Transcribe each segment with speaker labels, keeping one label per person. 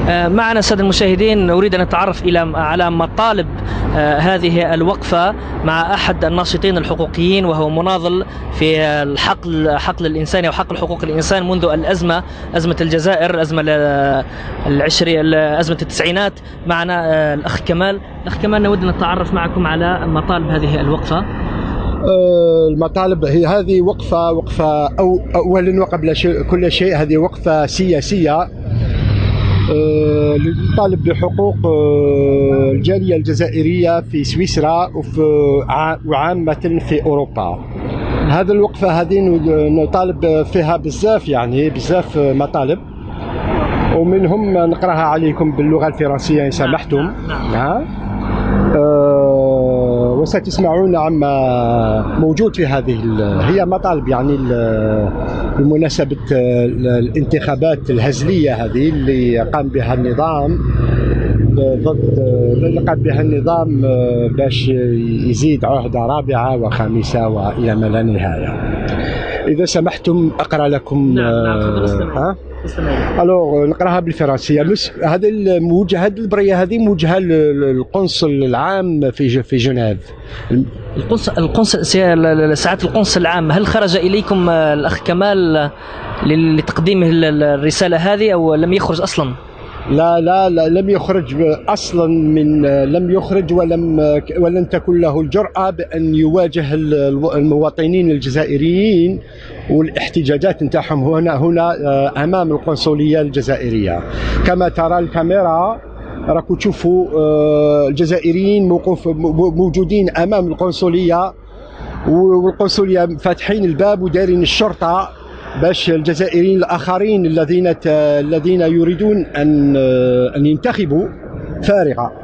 Speaker 1: معنا السادة المشاهدين، أريد أن أتعرف على مطالب هذه الوقفة مع أحد الناشطين الحقوقيين، وهو مناضل في حقل الإنسان وحق حقوق الإنسان منذ أزمة الجزائر، أزمة التسعينات. معنا الأخ كمال. الأخ كمال، نود أن نتعرف معكم على مطالب هذه الوقفة.
Speaker 2: المطالب هي هذه وقفة أولا وقبل كل شيء هذه وقفة سياسية للطالب بحقوق الجالية الجزائرية في سويسرا وعامة في أوروبا. هذه الوقفة هذه نطالب فيها بزاف مطالب، ومنهم نقراها عليكم باللغة الفرنسية إن سمحتم. وستسمعون عما موجود في هذه هي مطالب بمناسبة الانتخابات الهزلية هذه اللي قام بها النظام باش يزيد عهدة رابعة وخامسة وإلى ما لا نهاية. إذا سمحتم أقرأ لكم. الوغ نقراها بالفرنسية. هذه البرية هذه موجهة للقنصل العام في جنيف.
Speaker 1: القنصل ساعات القنصل العام، هل خرج إليكم الأخ كمال لتقديم الرسالة هذه أو لم يخرج أصلا؟
Speaker 2: لا لم يخرج أصلا، لم يخرج ولن تكن له الجرأة بأن يواجه المواطنين الجزائريين والاحتجاجات نتاعهم هنا أمام القنصلية الجزائرية. كما ترى الكاميرا راكو تشوفوا الجزائريين موجودين أمام القنصلية، والقنصلية فاتحين الباب ودارين الشرطة باش الجزائريين الآخرين الذين يريدون أن ينتخبوا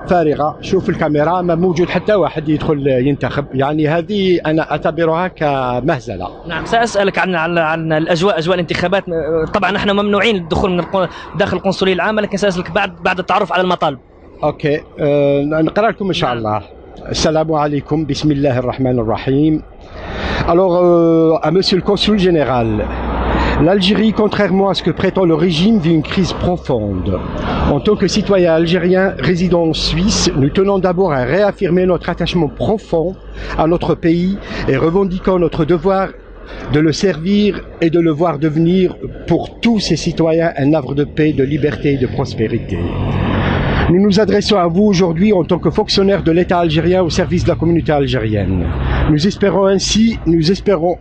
Speaker 2: فارغة. شوف الكاميرا، ما موجود حتى واحد يدخل ينتخب. هذه أنا أعتبرها كمهزلة.
Speaker 1: نعم، سأسألك عن أجواء الانتخابات. طبعا نحن ممنوعين الدخول من داخل القنصلية العامة، لكن سأسألك بعد التعرف على المطالب.
Speaker 2: أوكي، نقرأ لكم إن شاء الله. السلام عليكم، بسم الله الرحمن الرحيم. Alors, à Monsieur le Consul Général, l'Algérie, contrairement à ce que prétend le régime, vit une crise profonde. En tant que citoyens algériens résidant en Suisse, nous tenons d'abord à réaffirmer notre attachement profond à notre pays et revendiquons notre devoir de le servir et de le voir devenir pour tous ses citoyens un havre de paix, de liberté et de prospérité. Nous nous adressons à vous aujourd'hui en tant que fonctionnaires de l'État algérien au service de la communauté algérienne. Nous espérons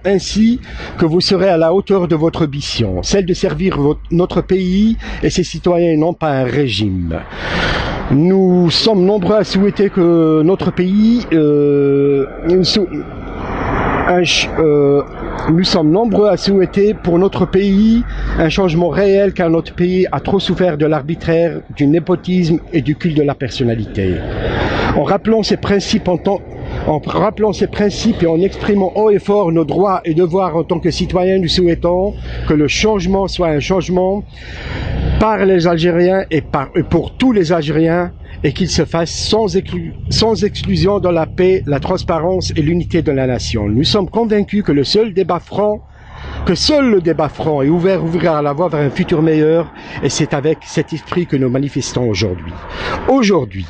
Speaker 2: ainsi que vous serez à la hauteur de votre mission, celle de servir notre pays et ses citoyens et non pas un régime. Nous sommes nombreux à souhaiter que notre pays nous sommes nombreux à souhaiter pour notre pays un changement réel, car notre pays a trop souffert de l'arbitraire, du népotisme et du culte de la personnalité. En rappelant ces principes et en exprimant haut et fort nos droits et devoirs en tant que citoyens, nous souhaitons que le changement soit un changement par les Algériens et pour tous les Algériens, et qu'il se fasse sans exclusion dans la paix, la transparence et l'unité de la nation. Nous sommes convaincus que seul le débat franc et ouvert ouvrira la voie vers un futur meilleur, et c'est avec cet esprit que nous manifestons aujourd'hui. Aujourd'hui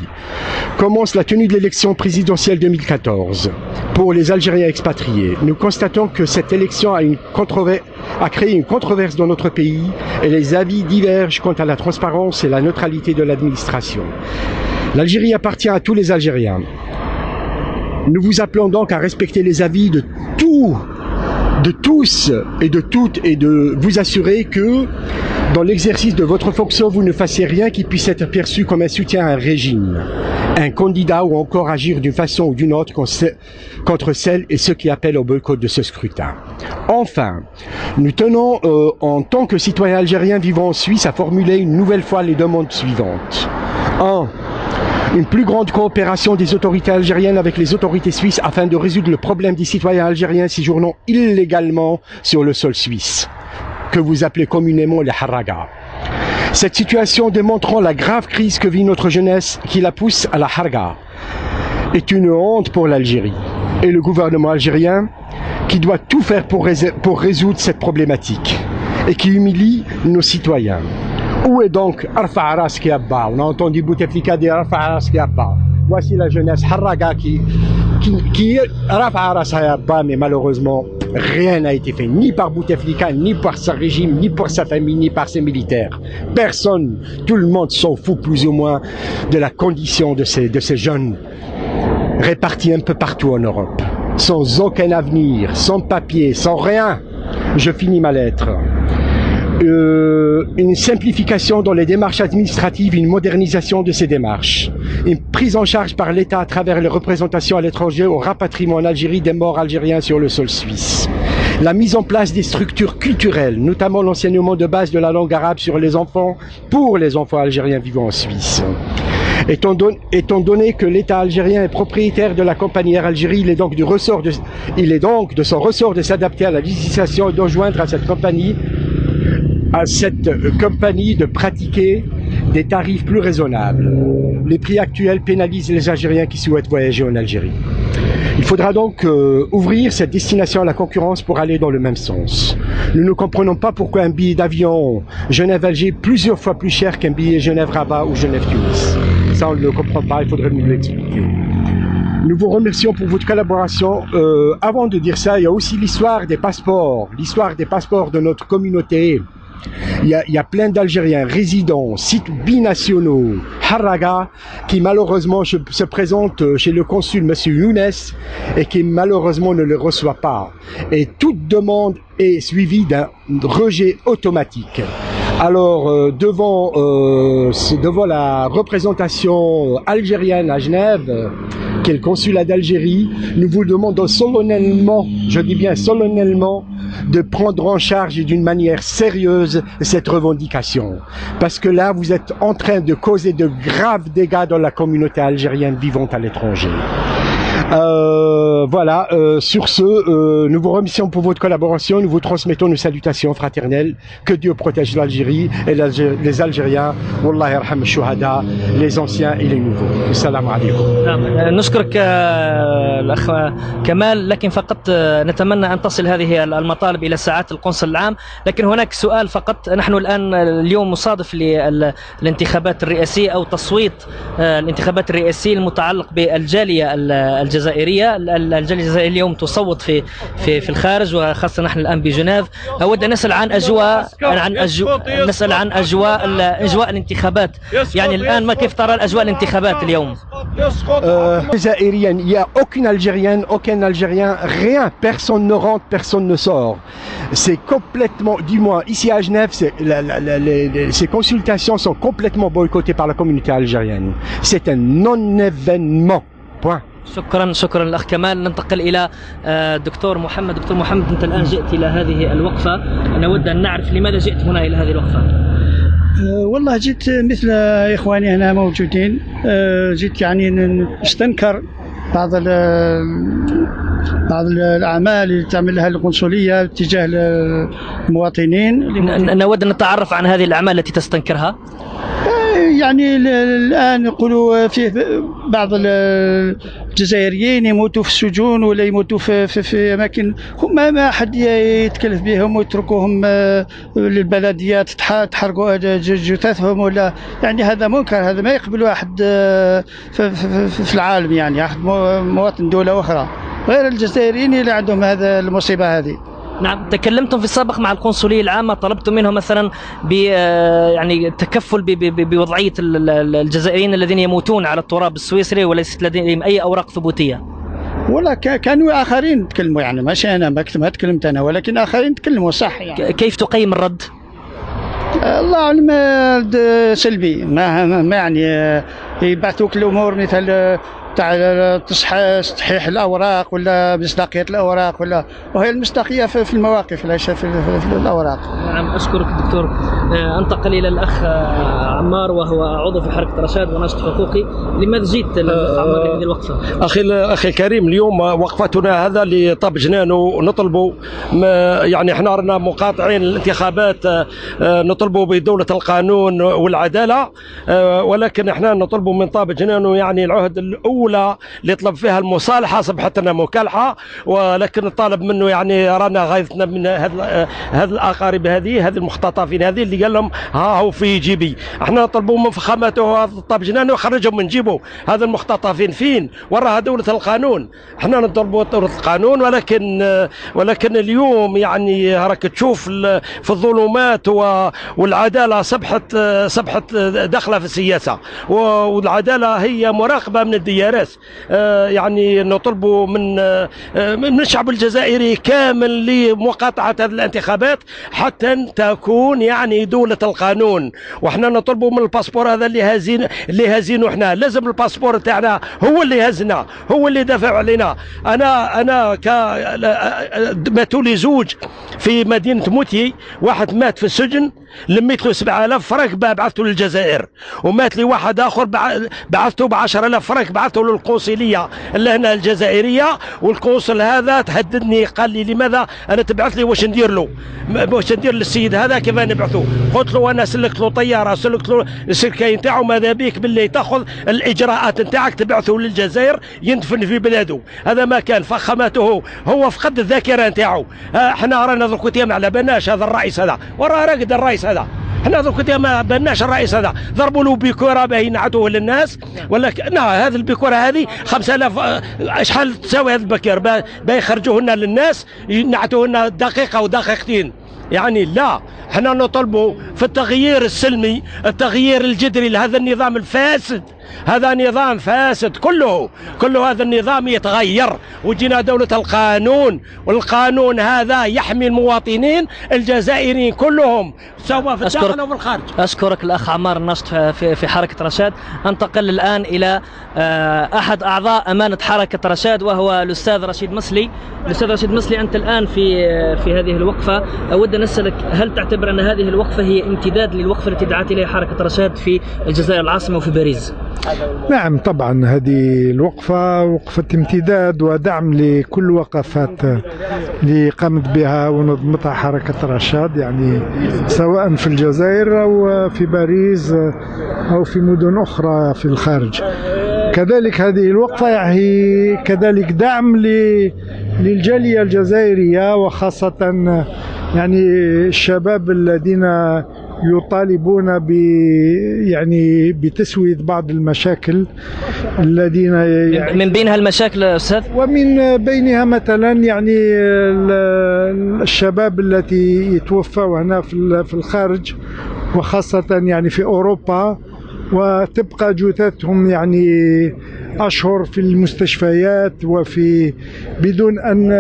Speaker 2: commence la tenue de l'élection présidentielle 2014 pour les Algériens expatriés. Nous constatons que cette élection a créé une controverse dans notre pays et les avis divergent quant à la transparence et la neutralité de l'administration. L'Algérie appartient à tous les Algériens. Nous vous appelons donc à respecter les avis de tous et de toutes, et de vous assurer que dans l'exercice de votre fonction, vous ne fassiez rien qui puisse être perçu comme un soutien à un régime, un candidat, ou encore agir d'une façon ou d'une autre contre celles et ceux qui appellent au boycott de ce scrutin. Enfin, nous tenons en tant que citoyens algériens vivant en Suisse à formuler une nouvelle fois les demandes suivantes. 1. Une plus grande coopération des autorités algériennes avec les autorités suisses afin de résoudre le problème des citoyens algériens séjournant illégalement sur le sol suisse, que vous appelez communément les haragas. Cette situation démontrant la grave crise que vit notre jeunesse qui la pousse à la harga est une honte pour l'Algérie et le gouvernement algérien qui doit tout faire pour résoudre cette problématique et qui humilie nos citoyens. Où est donc Arfa Ras Kiabba? On a entendu Bouteflika dire Arfa Ras Kiabba. Voici la jeunesse Harraga qui Arfa Ras Kiabba, mais malheureusement, rien n'a été fait, ni par Bouteflika, ni par son régime, ni par sa famille, ni par ses militaires. Personne, tout le monde s'en fout plus ou moins de la condition de ces jeunes répartis un peu partout en Europe, sans aucun avenir, sans papier, sans rien. Je finis ma lettre. Une simplification dans les démarches administratives, une modernisation de ces démarches, une prise en charge par l'État à travers les représentations à l'étranger au rapatriement en Algérie des morts algériens sur le sol suisse. La mise en place des structures culturelles, notamment l'enseignement de base de la langue arabe sur les enfants, pour les enfants algériens vivant en Suisse. Étant donné que l'État algérien est propriétaire de la compagnie Air Algérie, il est donc de son ressort de s'adapter à la législation et d'enjoindre à cette compagnie de pratiquer des tarifs plus raisonnables. Les prix actuels pénalisent les Algériens qui souhaitent voyager en Algérie. Il faudra donc ouvrir cette destination à la concurrence pour aller dans le même sens. Nous ne comprenons pas pourquoi un billet d'avion Genève-Alger est plusieurs fois plus cher qu'un billet Genève-Rabat ou Genève-Tunis. Ça, on ne le comprend pas, il faudrait nous l'expliquer. Nous vous remercions pour votre collaboration. Avant de dire ça, il y a aussi l'histoire des passeports de notre communauté. Il y a plein d'Algériens résidents, sites binationaux, Harraga, qui malheureusement se présentent chez le consul Monsieur Younes et qui malheureusement ne le reçoit pas. Et toute demande est suivie d'un rejet automatique. Alors, devant la représentation algérienne à Genève, qui est le consulat d'Algérie, nous vous demandons solennellement, je dis bien solennellement, de prendre en charge d'une manière sérieuse cette revendication. Parce que là, vous êtes en train de causer de graves dégâts dans la communauté algérienne vivant à l'étranger. Voilà, sur ce, nous vous remercions pour votre collaboration, nous vous transmettons nos salutations fraternelles, que Dieu protège l'Algérie et les Algériens, Wallah yarham shuhada, les anciens et les nouveaux. Assalamu alaikum.
Speaker 1: نشكرك الأخ كمال، لكن فقط نتمنى أن تصل هذه المطالب إلى ساعات القنصل العام. لكن هناك سؤال فقط، نحن الآن اليوم مصادف للانتخابات الرئاسية أو تصويت الانتخابات الرئاسية المتعلق بالجالية الجزائرية. الجالية الجزائرية اليوم تصوت في الخارج، وخاصة نحن الآن بجنيف. أود أن نسأل عن أجواء الانتخابات. يعني الآن كيف ترى الأجواء الانتخابات اليوم؟
Speaker 2: Jazairienne, il n'y a aucune Algérienne, aucun Algérien, rien, personne ne rentre, personne ne sort. C'est complètement, du moins ici à Genève, ces consultations sont complètement boycottées par la communauté algérienne. C'est un non-événement. Point.
Speaker 1: شكرا الأخ كمال. ننتقل إلى دكتور محمد. دكتور محمد، أنت الآن جئت إلى هذه الوقفة، نود أن نعرف لماذا جئت هنا إلى هذه الوقفة؟
Speaker 3: والله جيت مثل إخواني هنا موجودين، جيت يعني نستنكر بعض الأعمال اللي تعملها القنصلية تجاه المواطنين.
Speaker 1: نود أن نتعرف عن هذه الأعمال التي تستنكرها.
Speaker 3: يعني الآن يقولوا فيه بعض الجزائريين يموتوا في السجون ولا يموتوا في أماكن هم ما حد يتكلف بهم ويتركوهم للبلديات تحرقوا جثثهم، ولا يعني هذا منكر، هذا ما يقبل واحد في العالم، يعني واحد مواطن دولة أخرى غير الجزائريين اللي عندهم هذا المصيبة هذه.
Speaker 1: نعم، تكلمتم في السابق مع القنصلية العامة، طلبتم منهم مثلا يعني التكفل بوضعية الجزائريين الذين يموتون على التراب السويسري وليست لديهم أي أوراق ثبوتية.
Speaker 3: ولا كانوا آخرين تكلموا، يعني ماشي أنا ما تكلمت أنا، ولكن آخرين تكلموا صح. يعني كيف
Speaker 1: تقيم الرد؟
Speaker 3: الله أعلم، سلبي، ما يعني يبعثوك الأمور مثل تاع تصحيح الأوراق ولا مصداقية الأوراق، وهي المصداقية في المواقف ليس في الأوراق.
Speaker 1: نعم، أشكرك دكتور. أنتقل إلى الأخ عمار، وهو عضو في حركة رشاد وناشط حقوقي. لماذا جئت الأخ عمار لهذه الوقفة؟
Speaker 4: أخي الكريم، اليوم وقفتنا هذا لطاب جنانو نطلبوا، يعني احنا رانا مقاطعين الانتخابات، نطلبوا بدولة القانون والعدالة، ولكن احنا نطلبوا من طاب جنانو يعني العهد الأول الأولى اللي طلب فيها المصالحة أصبحت لنا مكالحة، ولكن طالب منه يعني رانا غايتنا من هذه الأقارب هذه المختطفين هذه اللي قال لهم ها هو في جيبي. احنا نطلبوا من فخامته طاب جنانه وخرجهم من جيبه. هذا المختطفين فين؟ وراها دولة القانون. احنا نطلبوا دولة القانون، ولكن اليوم يعني راك تشوف في الظلمات والعدالة صبحت داخلة في السياسة، والعدالة هي مراقبة من الديارات. يعني نطلبوا من الشعب الجزائري كامل لمقاطعة هذه الانتخابات حتى تكون يعني دولة القانون. وحنا نطلبوا من الباسبور هذا اللي هازينه احنا، لازم الباسبور تاعنا هو اللي هزنا، هو اللي دافع علينا. انا ماتوا لي زوج في مدينة موتي، واحد مات في السجن لميت له 7000 فرنك بعثته للجزائر، ومات لي واحد اخر بعثته ب 10000 فرنك بعثته للقنصليه اللي هنا الجزائريه، والقنصل هذا تهددني قال لي لماذا انا تبعث لي واش ندير له؟ واش ندير للسيد هذا كيف نبعثه؟ قلت له انا سلكت له طياره، سلكت له السلكه نتاعو، ماذا بيك باللي تاخذ الاجراءات نتاعك تبعثه للجزائر يندفن في بلاده. هذا ما كان. فخامته هو فقد الذاكره نتاعو. احنا رانا درك ما على بالناش هذا الرئيس هذا، وراه راقد الرئيس هذا. احنا درك ما بالناش الرئيس هذا، ضربوا له بكره باهي ينعتوه للناس، ولا هذه البكره هذه 5000 شحال تساوي هذه البكير باهي يخرجوه لنا للناس ينعتوه لنا دقيقه ودقيقتين. يعني لا، احنا نطلبوا في التغيير السلمي، التغيير الجذري لهذا النظام الفاسد. هذا نظام فاسد كله هذا النظام يتغير، وجينا دولة القانون، والقانون هذا يحمي المواطنين الجزائريين كلهم سواء في الداخل وفي الخارج.
Speaker 1: أشكرك الأخ عمار الناشط في حركة رشاد. أنتقل الآن إلى أحد أعضاء أمانة حركة رشاد وهو الأستاذ رشيد مصلي. الأستاذ رشيد مصلي، أنت الآن في هذه الوقفة، أود أن أسألك هل تعتبر أن هذه الوقفة هي امتداد للوقفة التي دعت إليها حركة رشاد في الجزائر العاصمة وفي باريس؟
Speaker 5: نعم طبعا، هذه الوقفة وقفة امتداد ودعم لكل وقفات اللي قامت بها ونظمتها حركة رشاد، يعني سواء في الجزائر أو في باريس أو في مدن أخرى في الخارج. كذلك هذه الوقفة يعني كذلك دعم للجالية الجزائرية، وخاصة يعني الشباب الذين يطالبون يعني بتسوية بعض المشاكل الذين
Speaker 1: من بينها المشاكل أستاذ،
Speaker 5: ومن بينها مثلا يعني الشباب التي يتوفوا هنا في الخارج، وخاصة يعني في أوروبا، وتبقى جثثهم يعني أشهر في المستشفيات بدون أن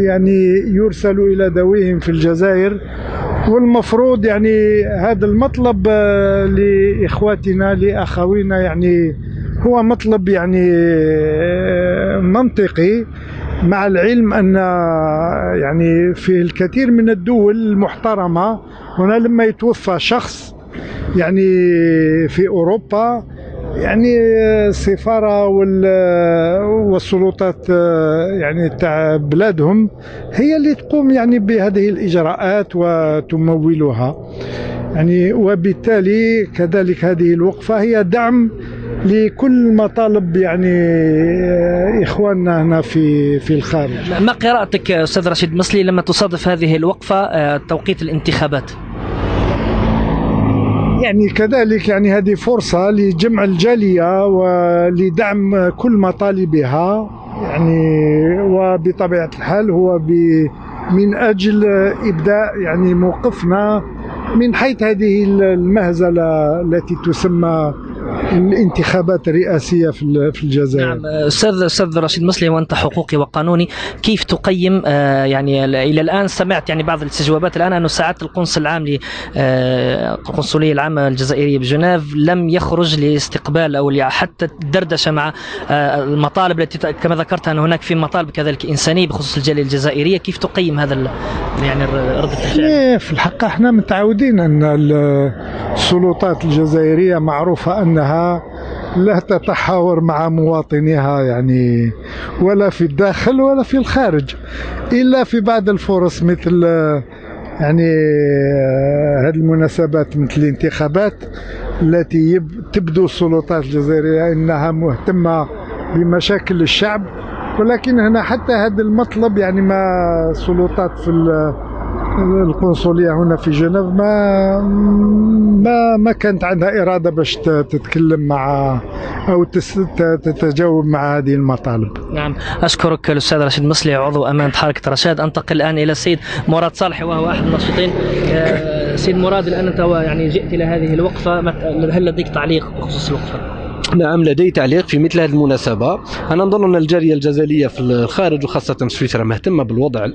Speaker 5: يعني يرسلوا إلى ذويهم في الجزائر. والمفروض يعني هذا المطلب لإخواتنا لأخوينا يعني هو مطلب يعني منطقي، مع العلم أن يعني في الكثير من الدول المحترمة هنا لما يتوفى شخص يعني في أوروبا، يعني السفارة والسلطات يعني تاع بلادهم هي اللي تقوم يعني بهذه الإجراءات وتمولها يعني. وبالتالي كذلك هذه الوقفة هي دعم لكل مطالب يعني إخواننا هنا في الخارج.
Speaker 1: ما قراءتك أستاذ رشيد مصلي لما تصادف هذه الوقفة توقيت الانتخابات؟
Speaker 5: يعني كذلك يعني هذه فرصة لجمع الجالية ولدعم كل مطالبها يعني، وبطبيعة الحال هو من أجل إبداء يعني موقفنا من حيث هذه المهزلة التي تسمى الانتخابات الرئاسية في الجزائر.
Speaker 1: نعم أستاذ رشيد مصلي، وأنت حقوقي وقانوني، كيف تقيم يعني إلى الآن سمعت يعني بعض الاستجوابات الآن أنه ساعات القنصل العام القنصلية العامة الجزائرية بجنيف لم يخرج لاستقبال أو حتى الدردشة مع المطالب التي كما ذكرت أن هناك في مطالب كذلك إنسانية بخصوص الجالية الجزائرية. كيف تقيم هذا يعني ردة الفعل؟
Speaker 5: في الحقيقة احنا متعودين أن السلطات الجزائرية معروفة أنها لا تتحاور مع مواطنيها يعني، ولا في الداخل ولا في الخارج، إلا في بعض الفرص مثل يعني هذه المناسبات مثل الانتخابات. التي تبدو السلطات الجزائرية أنها مهتمة بمشاكل الشعب، ولكن هنا حتى هذا المطلب يعني ما السلطات في القنصلية هنا في جنيف ما كانت عندها إرادة باش تتكلم مع أو تتجاوب مع هذه المطالب.
Speaker 1: نعم، أشكرك الأستاذ رشيد مصلي عضو أمانة حركة رشاد. أنتقل الآن إلى السيد مراد صالحي وهو أحد الناشطين. سيد مراد، الآن أنت يعني جئت إلى هذه الوقفة، هل لديك تعليق بخصوص الوقفة؟
Speaker 4: نعم، لدي تعليق في مثل هذه المناسبة. أنا نظن أن الجالية الجزائرية في الخارج وخاصة في سويسرا مهتمة بالوضع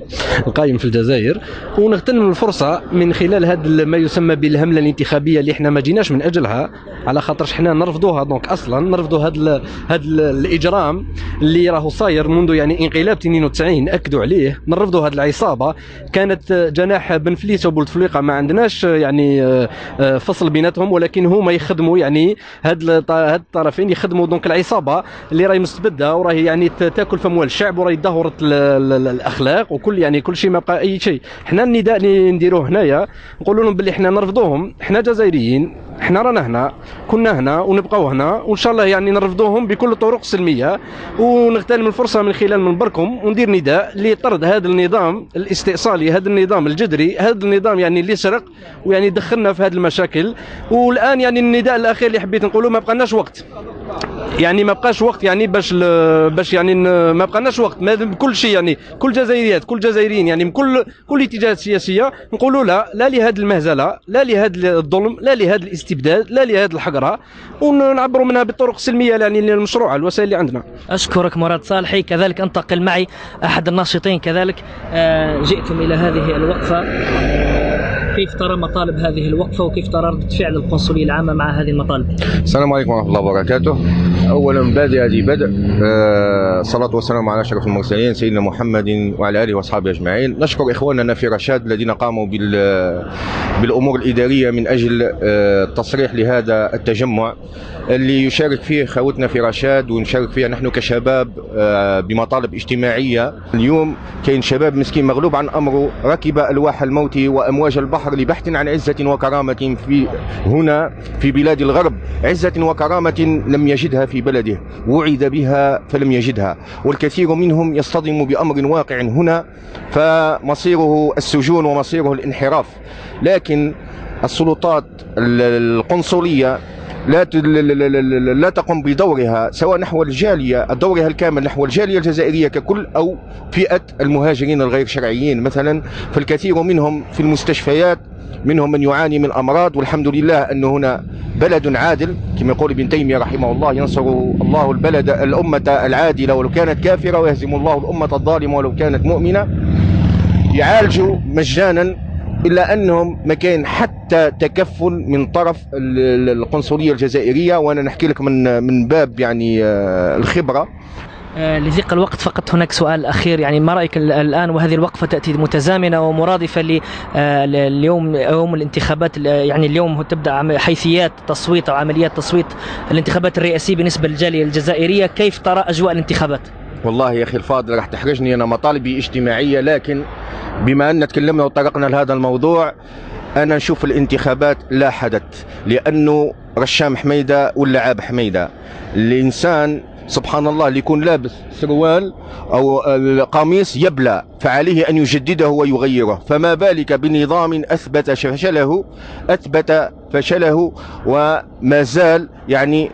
Speaker 4: القائم في الجزائر، ونغتنم الفرصة من خلال هذا ما يسمى بالهملة الانتخابية اللي احنا ما جيناش من أجلها، على خاطرش احنا نرفضوها. دونك أصلا نرفضوا هذا الإجرام اللي راهو صاير منذ يعني انقلاب 92 أكدوا عليه. نرفضوا هذه العصابة، كانت جناح بن فليس وبولتفليقة ما عندناش يعني فصل بيناتهم، ولكن هما يخدموا يعني هاد الطرفين يخدموا دونك العصابه اللي راهي مستبده وراهي يعني تاكل في اموال الشعب وراهي دهورت الاخلاق وكل يعني كل شيء، ما بقى اي شيء. احنا النداء اللي نديروه هنايا نقولوا لهم باللي احنا نرفضوهم، احنا جزائريين، احنا رانا هنا، كنا هنا ونبقاو هنا، وان شاء الله يعني نرفضوهم بكل الطرق السلميه. ونغتنم الفرصه من خلال منبركم وندير نداء لطرد هذا النظام الاستئصالي، هذا النظام الجذري، هذا النظام يعني اللي سرق ويعني دخلنا في هذه المشاكل. والان يعني النداء الاخير اللي حبيت نقوله، ما بقناش وقت، يعني ما بقاش وقت يعني باش يعني ما بقناش وقت كل شيء، يعني كل جزائريات كل جزائريين يعني من كل اتجاهات سياسيه نقولوا لا لهذه المهزله، لا لهذا الظلم، لا لهذا الاستبداد، لا لهذه الحقره، ونعبروا منها بالطرق السلميه يعني المشروعه الوسائل اللي عندنا.
Speaker 1: اشكرك مراد صالحي. كذلك انتقل معي احد الناشطين كذلك. جئتم الى هذه الوقفه، كيف ترى مطالب هذه الوقفه وكيف ترى ردة فعل القنصليه العامه مع هذه المطالب؟
Speaker 6: السلام عليكم ورحمه الله وبركاته. اولا بادئ هذه بدء الصلاه والسلام على اشرف المرسلين سيدنا محمد وعلى اله واصحابه اجمعين. نشكر اخواننا في رشاد الذين قاموا بالامور الاداريه من اجل التصريح لهذا التجمع اللي يشارك فيه خوتنا في رشاد ونشارك فيها نحن كشباب بمطالب اجتماعيه. اليوم كاين شباب مسكين مغلوب عن امره، ركب الواح الموت وامواج البحر لبحث عن عزه وكرامه في هنا في بلاد الغرب، عزه وكرامه لم يجدها في بلده، وعد بها فلم يجدها، والكثير منهم يصطدم بأمر واقع هنا فمصيره السجون ومصيره الانحراف. لكن السلطات القنصلية لا تقوم بدورها سواء نحو الجالية، دورها الكامل نحو الجالية الجزائرية ككل أو فئة المهاجرين الغير شرعيين. مثلا فالكثير منهم في المستشفيات، منهم من يعاني من أمراض، والحمد لله أن هنا بلد عادل كما يقول ابن تيمية رحمه الله، ينصر الله الأمة العادلة ولو كانت كافرة، ويهزم الله الأمة الظالمة ولو كانت مؤمنة. يعالجوا مجانا، إلا أنهم ما كان حتى تكفل من طرف القنصلية الجزائرية. وأنا نحكي لك من باب يعني الخبرة.
Speaker 1: لضيق الوقت فقط هناك سؤال أخير، يعني ما رأيك الآن وهذه الوقفة تأتي متزامنة ومرادفة لليوم يوم الانتخابات، يعني اليوم تبدأ حيثيات تصويت أو عمليات تصويت الانتخابات الرئاسية بالنسبة للجالية الجزائرية، كيف ترى أجواء الانتخابات؟
Speaker 6: والله يا أخي الفاضل راح تحرجني، أنا مطالبي اجتماعية، لكن بما أن تكلمنا وطرقنا لهذا الموضوع أنا نشوف الانتخابات لا حدث، لأنه رشام حميدة ولا عاب حميدة. الإنسان سبحان الله اللي يكون لابس سروال أو قميص يبلى فعليه أن يجدده ويغيره، فما بالك بنظام أثبت فشله وما زال يعني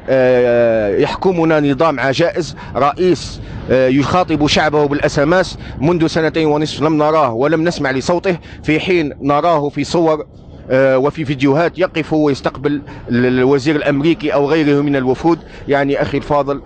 Speaker 6: يحكمنا نظام عجائز. رئيس يخاطب شعبه بالأسماس منذ 2.5 لم نراه ولم نسمع لصوته، في حين نراه في صور وفي فيديوهات يقف ويستقبل الوزير الأمريكي أو غيره من الوفود. يعني أخي الفاضل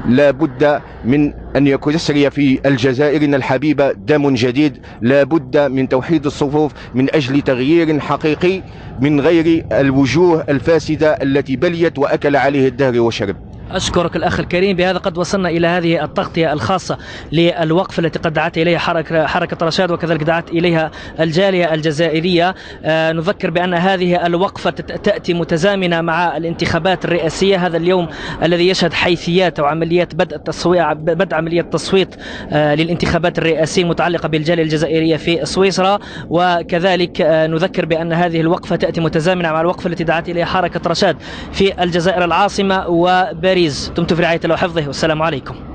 Speaker 6: لا بد من أن يسري في الجزائر الحبيبة دم جديد، لا بد من توحيد الصفوف من أجل تغيير حقيقي من غير الوجوه الفاسدة التي بليت وأكل عليه الدهر وشرب.
Speaker 1: أشكرك الأخ الكريم. بهذا قد وصلنا إلى هذه التغطية الخاصة للوقفة التي قد دعت إليها حركة رشاد، وكذلك دعت إليها الجالية الجزائرية. نذكر بأن هذه الوقفة تأتي متزامنة مع الانتخابات الرئاسية، هذا اليوم الذي يشهد حيثيات وعمليات بدء عملية تصويت للانتخابات الرئاسية المتعلقة بالجالية الجزائرية في سويسرا. وكذلك نذكر بأن هذه الوقفة تأتي متزامنة مع الوقفة التي دعت إليها حركة رشاد في الجزائر العاصمة وباريس. دمتم في رعاية الله وحفظه، والسلام عليكم.